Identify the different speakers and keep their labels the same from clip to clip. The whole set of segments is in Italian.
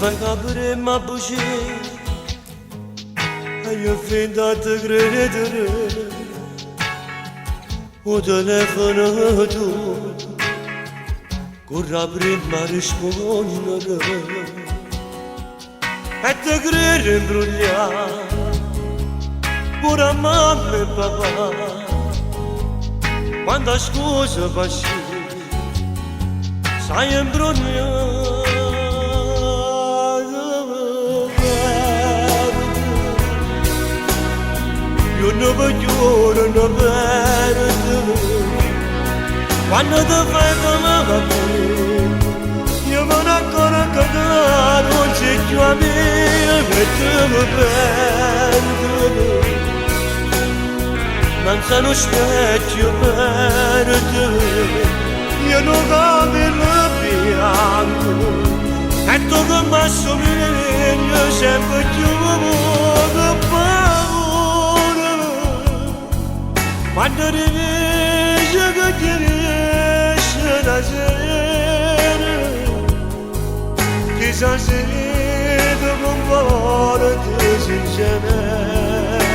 Speaker 1: fai capire ma buci e io finta di credere o telefono tu corra prima rispondere e te credere imbrogliare pure a mamma e papà quando scusa passi sai imbrogliare io non voglio non perdere quando ti fai come me io non ancora cagare non c'è più a me e te mi perdo non sono specchio per te io non cammino bianco e tu che mi assomigli sempre più che paura quando riesci che ti riesce la sera chissà se ti comporti sinceramente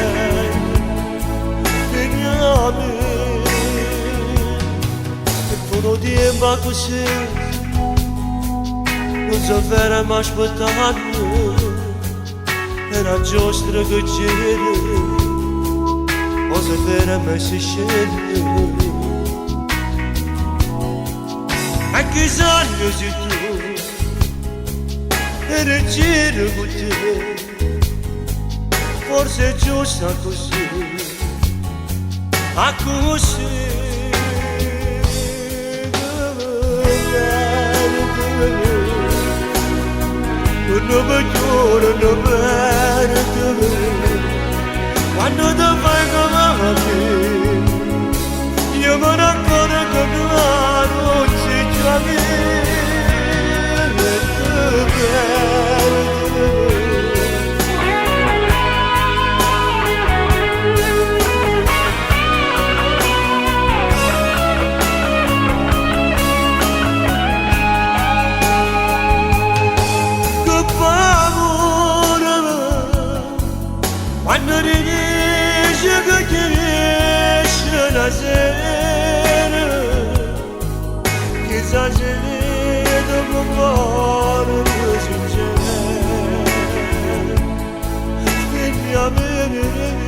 Speaker 1: veniamo e tutto tempo così non so vera mai aspettato era giusto che c'era o se vera mai si scende e chissà se tu eri giro con te forse è giusto così a così non voglio non perdo quando ti fai come me io non ancora come non c'è più a me e te perdo quando riesci che ti riesce la sera chissà se vedo con cuore sincero spegni a me